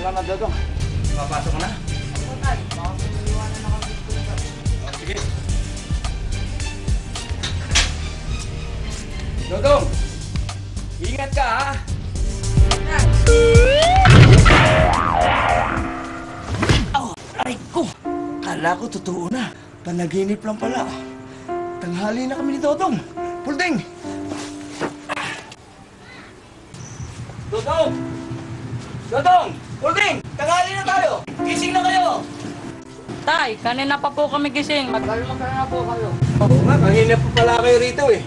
Salamat, Dodong. Papasok ko na. Ako tayo. Baka sumiliwanan na kami dito. Sige. Dodong! Ingat ka, ha? Oh, aray ko! Kala ko totoo na. Panaginip lang pala. Tanghali na kami ni Dodong. Pulding! Dodong! Dodong! Pulding! Tanghali na tayo! Gising na kayo! Tay, kanina pa po kami gising. Magkalma ka na po kayo. Oo nga, kanina pa pala kayo rito eh.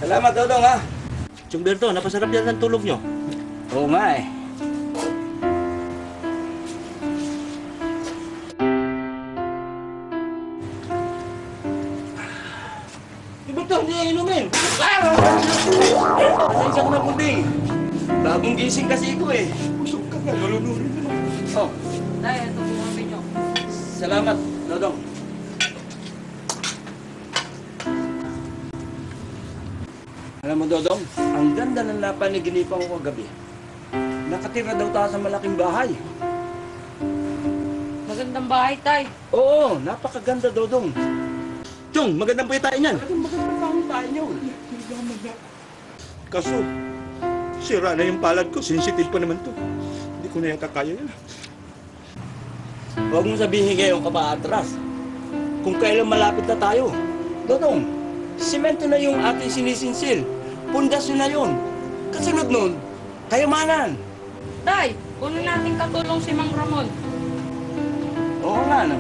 Salamat, Dodong, ha? Chumberto, napasarap yan ang tulog nyo. Oo nga eh. Ba't ito? Hindi inumin! Pasensya ko na, Pulding. Bagong gising kasi ko eh. Busog ka nga, malunurin naman. Oh, Tay, ito po kami nyo. salamat, Dodong. Alam mo, Dodong, ang ganda ng napanaginipan ko kagabi. Nakatira daw tayo sa malaking bahay. Magandang bahay, Tay. Oo, napakaganda, Dodong. Chong, magandang payitain yan. Magandang taon tayo yun. Kaso, sira na yung palad ko. Sensitive pa naman to. Hindi ko na yung kakaya yan. Huwag mo sabihin ngayon ka pa atras. Kung kailan malapit na tayo. Dodong, simento na yung ating sinisinsil. Pundasyon na yun. Kasunod nun, kayamanan. Tay, Kunin natin katulong si Mang Ramon. Oo nga, no?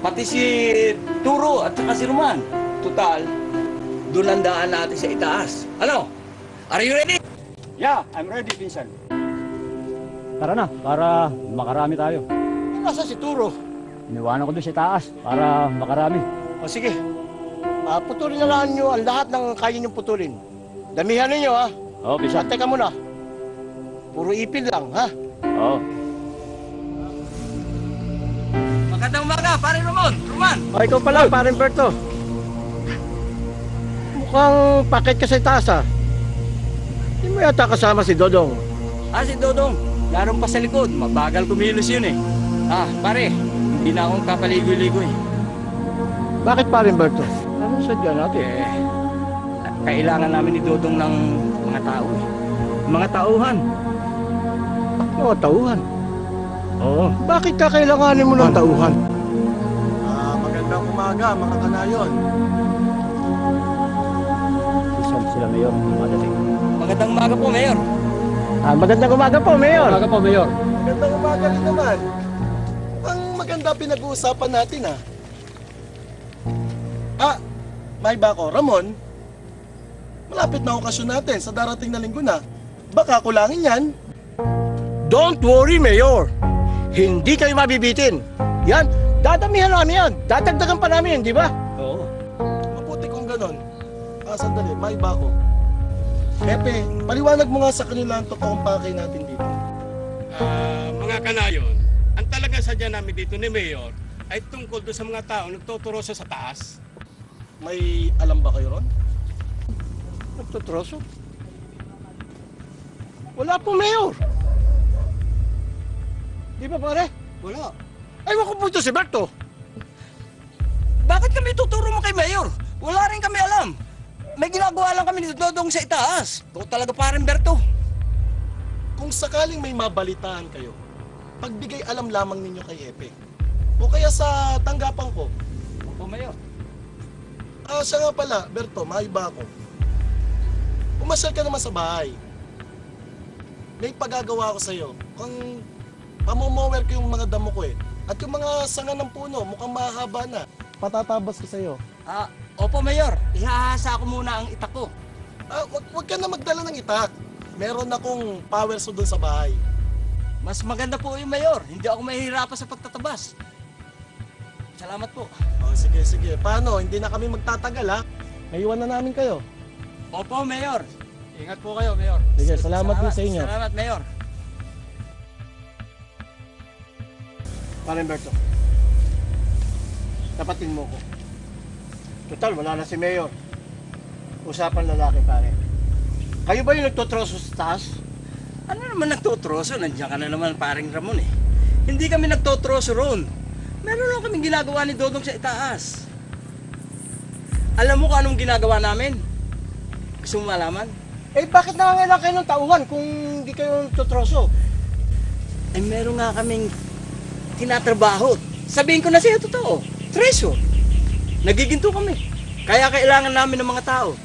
Pati si Turo at saka si Roman. Total, doon ang daan natin sa itaas. Ano? Are you ready? Yeah, I'm ready, Pinsan. Tara na, para makarami tayo. Nasa si Turo? Iniwanan ko doon sa taas para makarami. O sige, putulin na lang nyo ang lahat ng kaya nyo putulin. Damihan ninyo ha. Oo, Pinsan. Teka muna. Puro ipil lang ha. Oo. Magandang umaga, pare Ramon. Roman. O ikaw pala, parin Berto. Mukhang pakit ka sa taas ha. Hindi mo yata kasama si Dodong. Si Dodong. Laron pa sa likod. Mabagal kumilos yun eh. Pare, hindi na akong kapaligoy-ligoy. Bakit parin Berto? Ano sadya natin? Kailangan namin ni Dodong ng mga tao eh. Mga tauhan. Mga tauhan. Oo. Bakit kakailanganin mo ng tauhan? Magandang umaga mga kanayon. Pinsan sila, Mayor. Madating. Magandang umaga po, Mayor. Magandang umaga po, Mayor. Umaga po, Mayor. Magandang umaga rin naman. Ang maganda pinag-uusapan natin may bako, Ramon. Malapit na okasyon natin sa darating na linggo na. Baka kulangin yan. Don't worry, Mayor. Hindi kayo mabibitin. Yan, dadamihan namin yan. Dadagdagan pa namin, di ba? Oo. Mabuti kung ganon. Sandali, may bako. Pepe, paliwanag mo nga sa kanila ang totoong pakay natin dito. Mga kanayon, ang talagang sadya namin dito ni Mayor ay tungkol doon sa mga tao nagtuturoso sa taas. May alam ba kayo ron? Nagtutroso? Wala po, Mayor. Di ba, pare? Wala. Ay, wako po ito si Berto. Bakit kami tuturo mo kay Mayor? Wala rin kami alam. May ginagawa lang kami ni Dodong sa itaas. Ito talaga parang Berto. Kung sakaling may mabalitaan kayo, pagbigay alam lamang ninyo kay Epe. O kaya sa tanggapan ko. Opo, Mayor. Siya nga pala, Berto, maiba ako. Pumasyal ka naman sa bahay. May pagagawa ko sa'yo. Kung pamumower ko yung mga damo ko eh. At yung mga sanga ng puno, mukhang mahaba na. Patatabas ko sa'yo. Opo, Mayor. Ihahasa ko muna ang itak ko. Wag ka na magdala ng itak. Meron akong power saw doon sa bahay. Mas maganda po yung Mayor. Hindi ako mahihirapan sa pagtatabas. Salamat po. Sige. Paano? Hindi na kami magtatagal ha? Naiwan na namin kayo. Opo, Mayor. Ingat po kayo, Mayor. Sige, salamat din sa inyo. Salamat, Mayor. Pare Berto, tapatin mo ko. Total, wala na si Mayor. Usapan lalaki, pare. Kayo ba yung nagtotroso sa taas? Ano naman nagtotroso? Nandiyan ka na naman paring Ramon eh. Hindi kami nagtotroso ron. Meron lang kaming ginagawa ni Dodong sa itaas. Alam mo kung anong ginagawa namin? Gusto mo malaman? Bakit nangangailangan kayo ng tauhan kung hindi kayo nagtotroso? Meron nga kaming tinatrabaho. Sabihin ko na sa'yo, totoo. Treasure. Nagiginto kami. Kaya kailangan namin ng mga tao.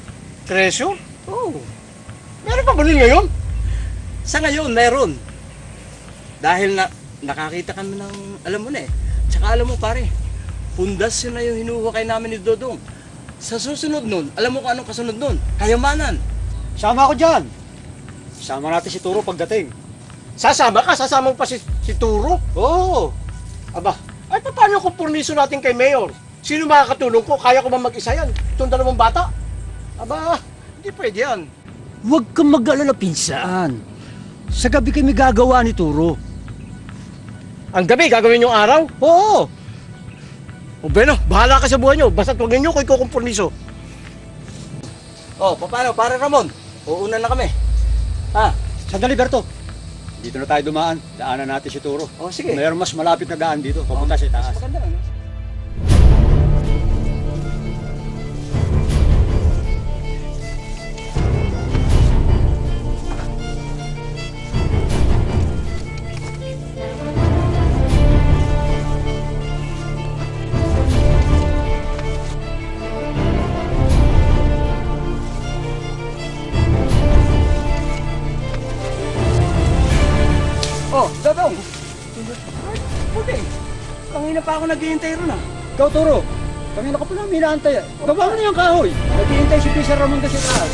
Treasure? Oo. Meron pa ba rin ngayon? Sa ngayon, meron. Dahil nakakita kami ng, alam mo na eh. Tsaka alam mo pare, pundasyon na yung hinuhukay namin ni Dodong. Sa susunod nun, alam mo kung anong kasunod nun? Kayamanan. Sama ako dyan. Sama natin si Turo pagdating. Sasama ka? Sasama mo pa si Turo? Oo. Aba, ay paano kung purniso natin kay Mayor? Sino makakatulong ko? Kaya ko ba mag-isa yan? Itong dalawang bata? Aba, hindi pwede yan. Huwag kang mag-alala, Pinsan. Sa gabi kami gagawa ni Turo. Ang gabi, gagawin yung araw? Oo. O Beno, bahala ka sa buhay nyo. Basta't huwag ninyo ko ikukumpurniso. Paano? Pare Ramon, uuna na kami. Sandali, Berto. Dito na tayo dumaan. Daanan natin si Turo. Sige. Mayroon mas malapit na daan dito. Papunta sa taas. Maganda. pa ako naghihintay ron ah. Ikaw, Toro. Kanina ka pa namin inaantay. Baba mo na yung kahoy. Naghihintay si Pisa Ramon kasi taas.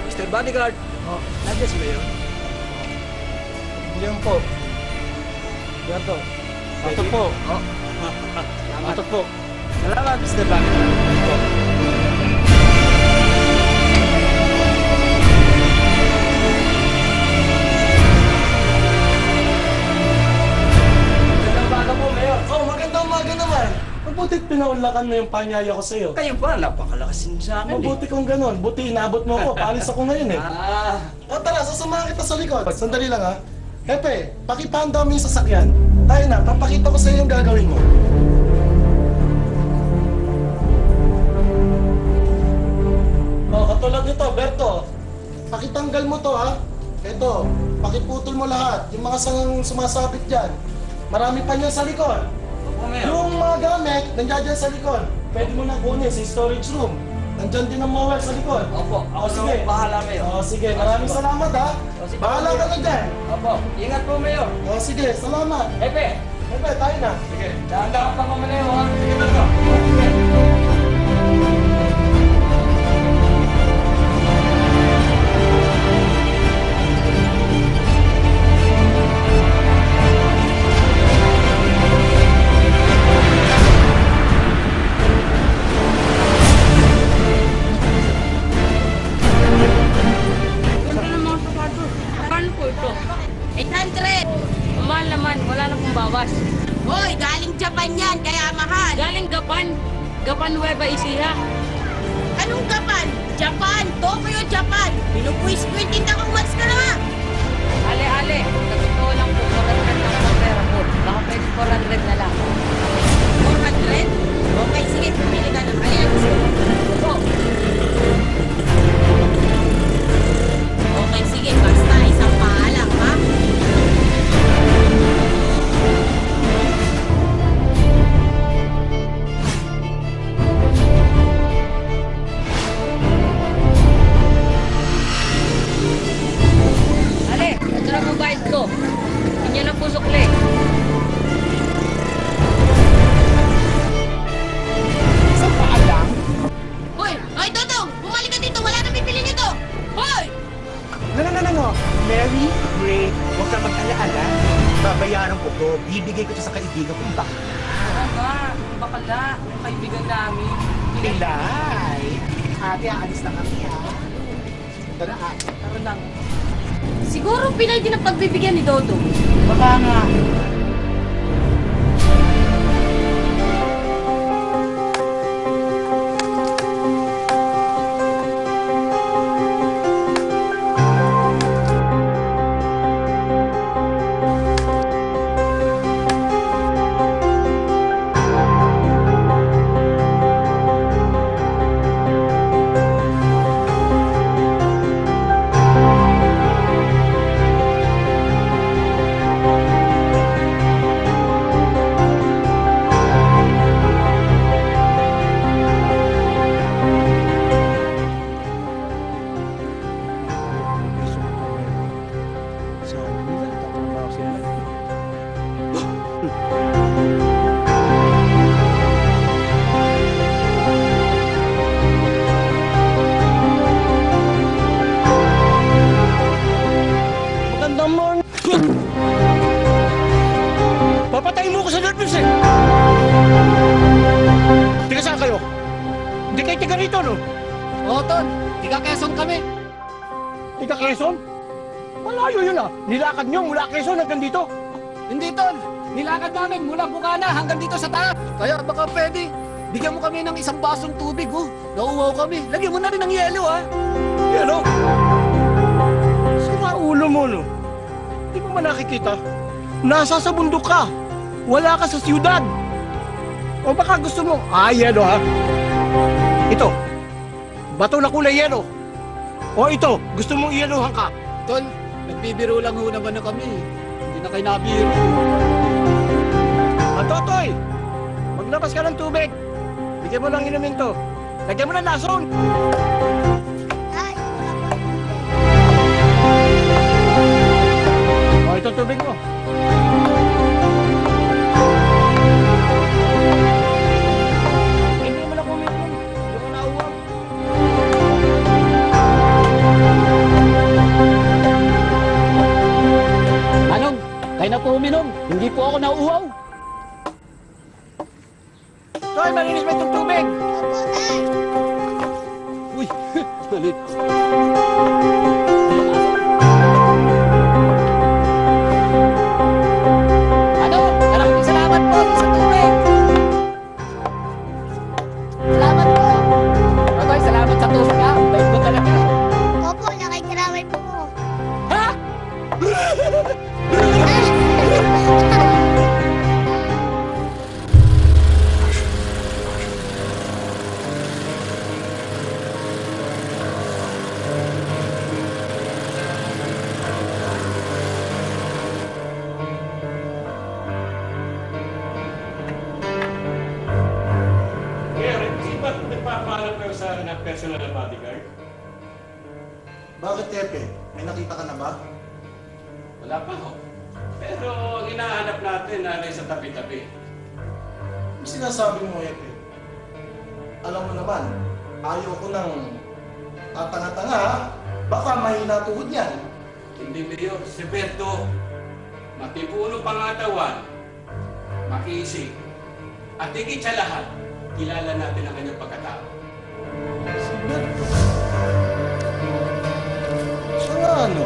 Mr. Bodyguard. Oh, nandiyan si Mayor. Yan po. Berto. Ito po. Oh. Ito po. Salamat, Mr. Bodyguard. Magandang umaga po, Mayor. Oh, magandang umaga naman. Mabutit pinaunlakan mo yung panyaya ko sa'yo. Kayo ba? Napakalakas din sa akin Mabuti kong ganun. Buti inabot mo ako. Paalis ako ngayon eh. O tara, sasamahan kita sa likod. Sandali lang ha. Hepe, pakipanda mo yung sasakyan. Tayo na, papakita ko sa'yo yung gagawin mo. Oh, katulad nito, Berto. Pakitanggal mo to ha. Ito, pakiputol mo lahat. Yung mga sangang sumasabit dyan. Marami pa niyan sa likod. Opo, Mayor. Yung mga gamit, nandiyan dyan sa likod. Pwede mo na kunin sa storage room. Nandiyan din ang mower sa likod. Opo, ako O, sige. na bahala, Mayor. O sige, maraming salamat ha. O, sige, Bahala ka Mayor. na dyan. Opo, ingat po, Mayor. O sige, salamat. Epe, Hepe, tayo na. sige, dahan-dahan pa mamalayo ha. Sige, Berto. Sige. Ganda ng mga sapatos. Magkano po ito? 800! Mahal naman, wala na pong bawas. Hoy, galing Japan yan, kaya mahal. Galing Gapan. Gapan Nueva Ecija. Anong Japan? Japan! Tokyo, Japan! Pinupuis ko yung tinda kong mas ka na nga! Ale-ale, sa totoo lang po, 400 lang po pera po. Baka pwede 400 na lang. 400? Okay, sige, pumili ka ng ayan. Po, Okay, sige, basta isang paalam, ha? ale, ito na po bayad ko. Inyo na po sukli. Hoy! Hoy, Dodong! Bumalik ka dito! Wala na bibili nito! Hoy! No. Mary, Ray, huwag kang mag-alaala. Babayaran ko to. Bibigay ko to sa kaibigan kong baka. Oo nga, bakala, yung kaibigan namin. Pilay! Ate, aalis na kami ha. Tara, ate. Tara lang. Siguro pinay din ang pagbibigyan ni Dodong. Baka nga. Magandang morning. Papatayin mo ko sa nervous eh. Tiga saan kayo? Hindi kayo tiga rito, no? Oo, Ton. Tiga Quezon kami. Tiga Quezon? Malayo yun ah. Nilakad nyo mula Quezon hanggang dito. Hindi, Ton. Nilakad namin mula Bukana hanggang dito sa taas. Kaya baka pwede. Bigyan mo kami ng isang basong tubig, oh. Nauuwaw kami. Lagyan mo na rin ng yelo, ha. Yan o. Sira ulo mo, no? Di mo man nakikita? Nasa sa bundok ka. wala ka sa siyudad. O baka gusto mo, yelo ha? Ito, bato na kulay yelo. O ito, gusto mong iyeluhan ka? Tol, nagbibiro lang ho naman na kami. Hindi na kayo nabiro. Totoy, maglabas ka ng tubig. Bigyan mo ng inumin to. Lagyan mo ng lason. Ay, O, ito tubig mo. Hindi mo na kuminom. Hindi ko nauwang. Manong, kayo na po uminom. Hindi po ako nauuhaw. Toy, malinis ba itong tubig? Uy, malit. Ano? Maraming salamat po sa tubig. salamat po. Toy, salamat sa tubig ha. Bait mo talaga. Opo, nakikiramay po ko. Ha? Mayor, hindi ba nagpapahanap kayo sa personal na bodyguard? Bakit, Tepe? May nakita ka na ba? Wala pa ho. Pero ang hinahanap natin na sa tabi-tabi. Ano sinasabi mo, Epe? Alam mo naman, ayaw ko ng tatanga-tanga, ha? Baka mahina tuhod yan. Hindi, Mayor. Si Berto, matipuno pangatawan, makisig, at higit sa lahat, kilala natin ang kanyang pagkatao. Si Berto. Siya nga ano?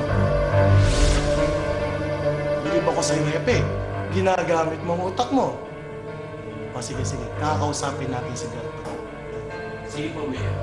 Bilib ako sa'yo, Epe. Ginagamit mo ang utak mo. O sige, kakausapin natin si Berto. Sige po, Mayor.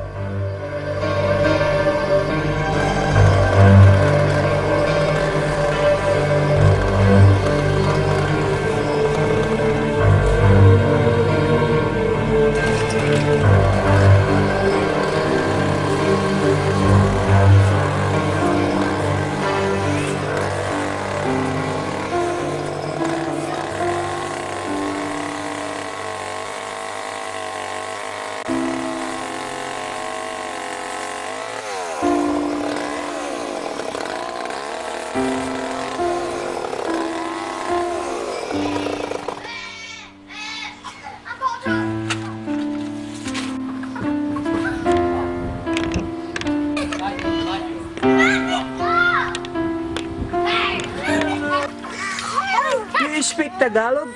You speak Tagalog?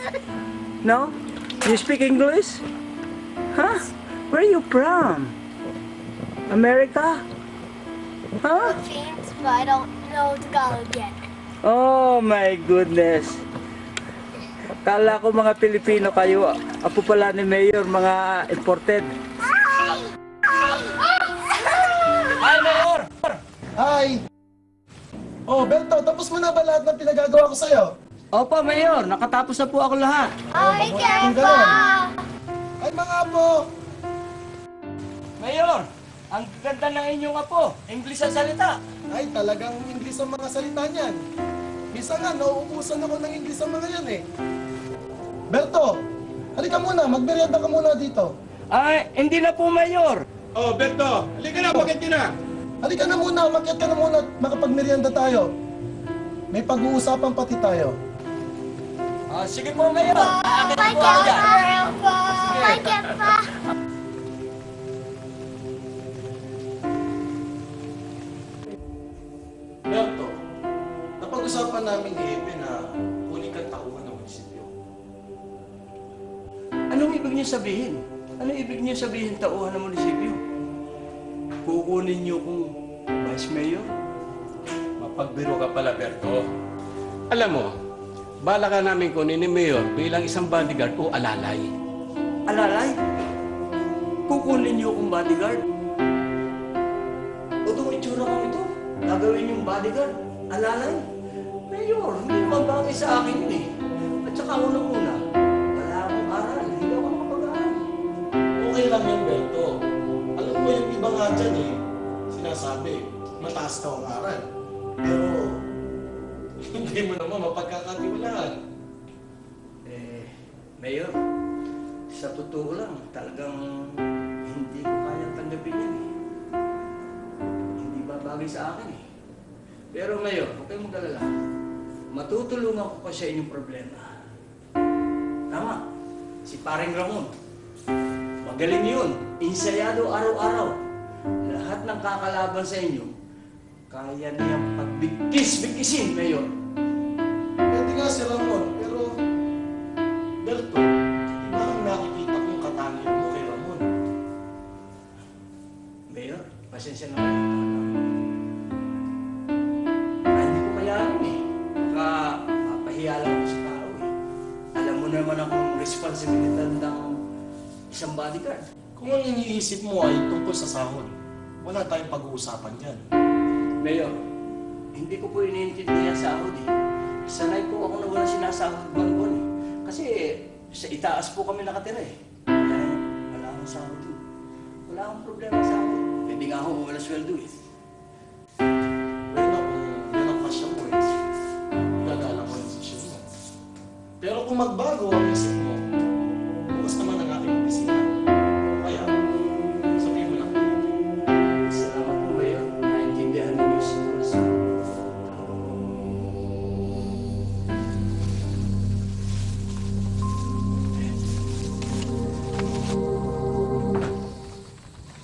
No? You speak English? Huh? Where are you from? America? Huh? James, but I don't know Tagalog yet. Oh my goodness. Kala ko mga Pilipino kayo. Apo pala ni Mayor, mga imported. Hi, Mayor! Hi! Oh, Berto, tapos mo na ba lahat ng pinagagawa ko sa'yo? Opo, Mayor. Nakatapos na po ako lahat. Ay, Kung Kepa! ganon. Ay, mga apo! Mayor, ang ganda ng inyong apo. English ang salita. Ay, talagang English ang mga salita niyan. Minsan nga, nauubusan ako ng English ang mga yan eh. Berto, halika muna, magmerienda ka muna dito. Ay, hindi na po, Mayor. Oh, Berto, halika na, bakit yun na? Halika na muna, umakyat ka na muna at makapagmerienda tayo. May pag-uusapan pati tayo. Sige po, Mayor. Aakit Bye, po ako dyan. Kepa! Bye, Kepa! Berto, napag-usapan namin ni Epe na kunin kang tauhan ng munisipyo. Anong ibig niyo sabihin? Anong ibig niyo sabihin tauhan ng munisipyo? Kukunin niyo kung Vice Mayor? Mapagbiro ka pala, Berto. Alam mo, bala ka namin kunin ni Mayor bilang isang bodyguard o alalay. Alalay? Kukunin niyo kung bodyguard? O itong itsura kong ito, gagawin yung bodyguard? Alalay? Mayor, hindi naman bagay sa akin yun eh. At saka unang-una, lang yan, Berto. Alam mo yung iba nga dyan sinasabi, mataas daw ang aral. Pero, hindi mo naman mapagkakatiwalaan. Mayor, sa totoo lang, talagang hindi ko kayang tanggapin yan Hindi babagay sa akin Pero Mayor, huwag kayong mag-alala. Matutulungan ko pa sa inyong problema. Tama, si Paring Ramon. Magaling yun, insayado araw-araw. Lahat ng kakalaban sa inyo, kaya niyang pagbigkis-bigkisin, Mayor. Pwede nga si Ramon, pero, Berto, iba ang nakikita kong katangian mo kay Ramon. Mayor, pasensya na kayo. Hindi ko kayanin Baka mapahiya lang ako sa tao Alam mo naman akong responsibilidad ng isang bodyguard. Kung ang iniisip mo ay tungkol sa sahod, wala tayong pag-uusapan dyan. Mayor, hindi ko po iniintindihan sahod Sanay po ako na walang sinasahod buwan-buwan Kasi sa itaas po kami nakatira Kaya wala akong sahod Wala akong problema sa sahod. Pwede nga ako wala sweldo Bueno, kung yan ang pasya mo gagala ko yung desisyon mo. Pero kung magbago ang isip mo, bukas naman ang aking opisina. Kaya, sabihin mo lang. Salamat po, Mayor. Naintindihan ninyo siguro sa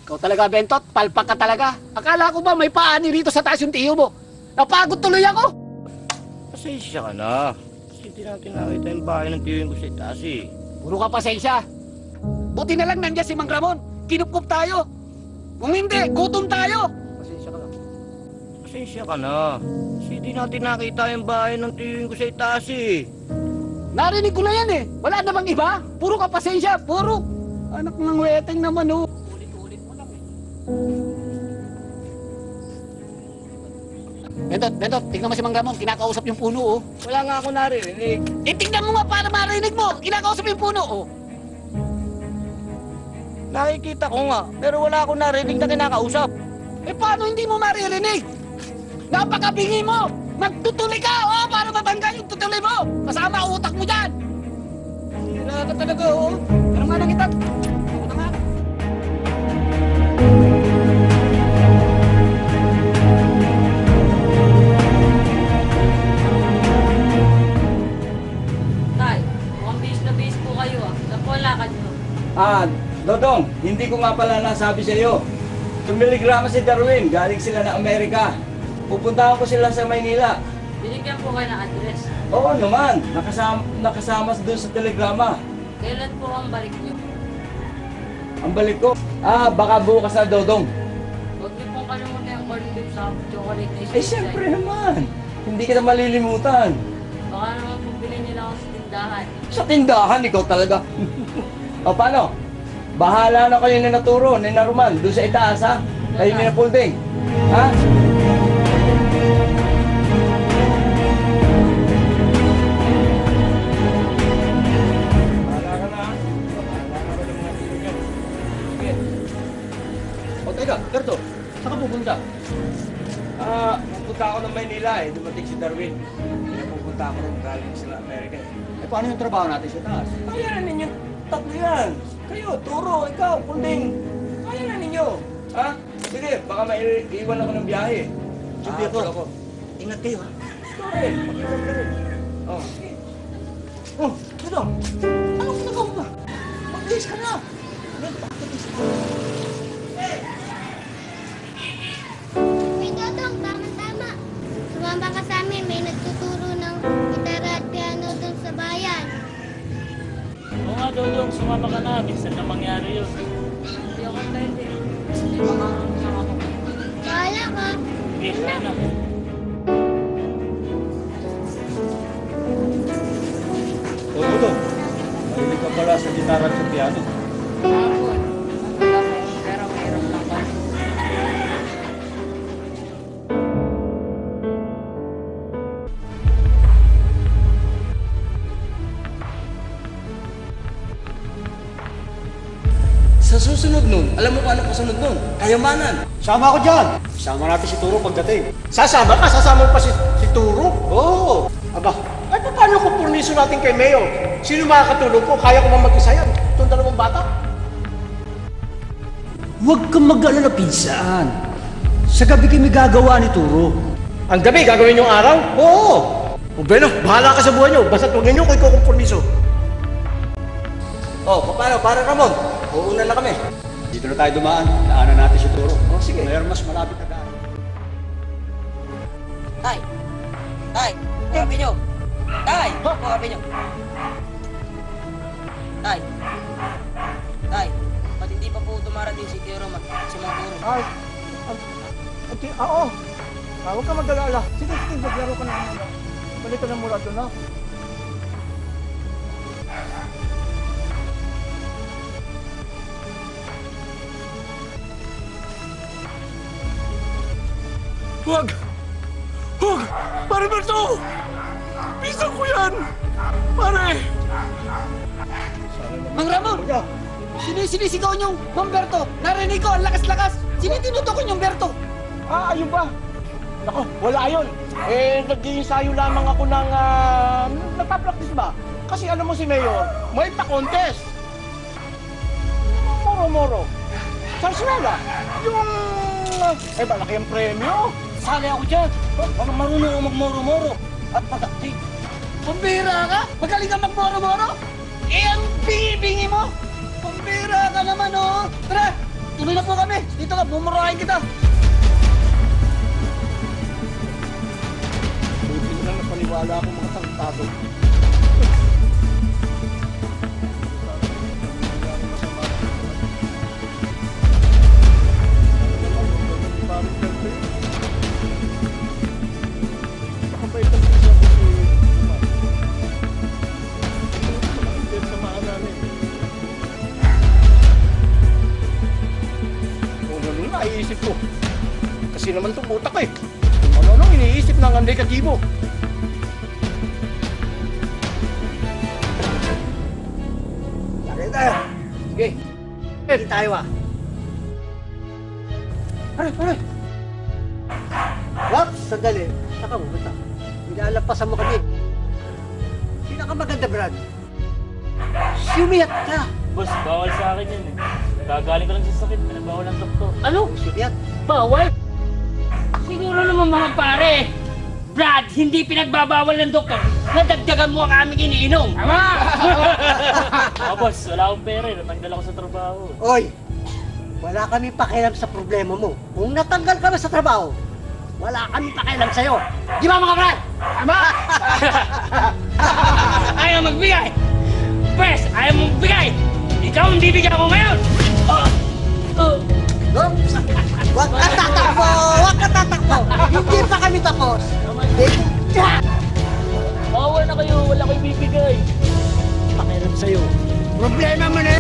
Ikaw talaga, Bentot. Palpak ka talaga. Akala ko ba may paani rito sa taas yung tiyo mo? Napagod tuloy ako. Pasensya ka na. Kasi hindi natin nakita yung bahay ng tiyo ko sa itaas Puro ka pasensya. Buti na lang nandiyan si Mang Ramon. Kinupkup tayo. Kung hindi, gutom tayo. Pasensya ka lang. Pasensya ka na. Kasi hindi natin nakita yung bahay ng tiyo ko sa itaas Narinig ko na yan Wala na bang iba? Puro ka pasensya. Puro. Anak ng weteng naman Ulit-ulit mo lang Bentot, tingnan mo si Mang Ramon. Kinakausap yung puno Wala nga ako naririnig. Tingnan mo nga para marinig mo. Kinakausap yung puno Nakikita ko nga, pero wala akong narinig na kinakausap. Paano hindi mo maririnig? Napakabingi mo! Magtutuloy ka! Para mabangga yung tutuloy mo! Kasama ang utak mo dyan! Hira ka talaga, Pero nga lang itat. Ako na nga. Tay, mukhang bihis na bihis po kayo Saan po ang lakad nyo? Dodong, hindi ko nga pala nasabi sa iyo. Tumiligrama si Darwin, galing sila ng Amerika. Pupuntahan ko sila sa Maynila. Binigyan po kayo ng address. Oo naman, nakasama doon sa telegrama. Kailan po ang balik nyo? Ang balik ko, baka bukas na, Dodong. Huwag niyo pong kalimutan yung corn beef sa chocolate na Siyempre naman. Hindi kita malilimutan. Baka naman po bilhin nyo lang ako sa tindahan. Sa tindahan, ikaw talaga. O paano? Bahala na kayo na naturo, ni Naruman, doon sa itaas ha? Kayo ni Napulding. Ha? Bahala ka na. Bahala ka ng mga tingin. Sige. O teka, Berto, saan ka pupunta? Pupunta ako ng Maynila dumating si Darwin. Kaya pupunta ako ng galing sila Amerika paano yung trabaho natin sa taas? Kaya na ninyo, tatlo yan. Kayo, Turo, ikaw, Pulding. Kaya na ninyo. Ha? Sige, baka maiiwan ako ng biyahe. Sige ako. Ingat kayo Sorry, mag-iwan ka rin. Oh, sige. Oh, ano? Anong ginagawa mo ba? Mag-bihis ka na. May Dodong, tama-tama. Sumama ka sa amin, may nagtuturo ng gitara at piano doon sa bayan. Oo nga, Dodong, sumama ka na. Minsan na mangyari yun. Hindi ako pwede. Hindi pa makakasama ko. Bahala ka. Yes, na. Dodong, marinig ka pala sa gitara at sa piano. Hapon. Pero mayroon lang kami. Sa susunod nun, alam mo kung ano kasunod nun? Kayamanan. Sama ako dyan. Sama natin si Turo pagdating. Sasama ka? Sasama mo pa si Turo? Oo. Aba, ay paano kung purniso natin kay Mayor? Sino makakatulong ko? Kaya ko ba mag-isa yan? Itong dalawang bata? Huwag kang mag-alala, pinsan. Sa gabi kami gagawa ni Turo. Ang gabi, gagawin yung araw? Oo. O Beno, bahala ka sa buhay nyo. Basta't huwag ninyo ko ikukumpurniso. Oh, paano? Para Ramon. Uuna na kami. Dito na tayo dumaan. Daanan natin si Turo. Oh, sige. Mayor, mas malapit na daan. Tay! Tay! Kapi nyo! Tay! Kapi nyo! Tay! Tay! Ba't hindi pa po dumarating si Tiro, si Mang Turo? Ay, oo. Huwag ka mag-alala. Sige, maglaro ka na muna. Balik ka na mula doon, ha? Huwag! Huwag! Pare Berto! Pisang ko yan! Pare! Mang Ramon! Sinisigaw niyong Mang Berto! Narinig ko, ang lakas-lakas! Sino tinutukoy niyong Berto? Ah, ayun ba? Nako, wala yun. Eh, nag-iinsayo lamang ako ng, nagpa-practice ba? Kasi alam mo si Mayor, may pa-contest. Moro-moro. Sa eskwela. Yung, malaki ang premyo. Sali ako dyan! Baka marunong ako magmoro-moro at pag-active. Pambira ka? Magaling ka magmoro-moro? Eh, ang bingi-bingi mo! Pambira ka naman, oh! Tara! Tuloy na po kami! Dito ka, bumurahin kita! Buti na lang napaniwala ako mga tangtado. Naiisip ko. Kasi naman itong utak eh. Ano iniisip ng negatibo. Lagay tayo. Sige. Hindi tayo ah. Pare. Wap, sandali. Saka mo, basta. Pinalampasan mo kami. Pinakamaganda, Brad. Sumiyat ka. Boss, bawal sa akin yun eh. Gagaling ko lang sa sakit, pinagbawal ng doktor. Ano? Sumiyat. Bawal? Siguro naman mga pare, Brad, hindi pinagbabawal ng doktor. Nadagdagan mo ang aming iniinom. Tama! Ah, boss, wala akong pera eh. Natanggal ako sa trabaho. Oy, wala kami pakialam sa problema mo. Kung natanggal ka na sa trabaho, wala kami pakialam sa'yo. Di ba mga Brad? Tama! Ayaw magbigay! Pres, ayaw mong bigay! Ikaw ang bibigyan ko ngayon! Huwag ka tatakbo! Huwag ka tatakbo! Hindi pa kami tapos! Bawal na kayo, wala kayo bibigay. Pakialam sa'yo. Problema mo na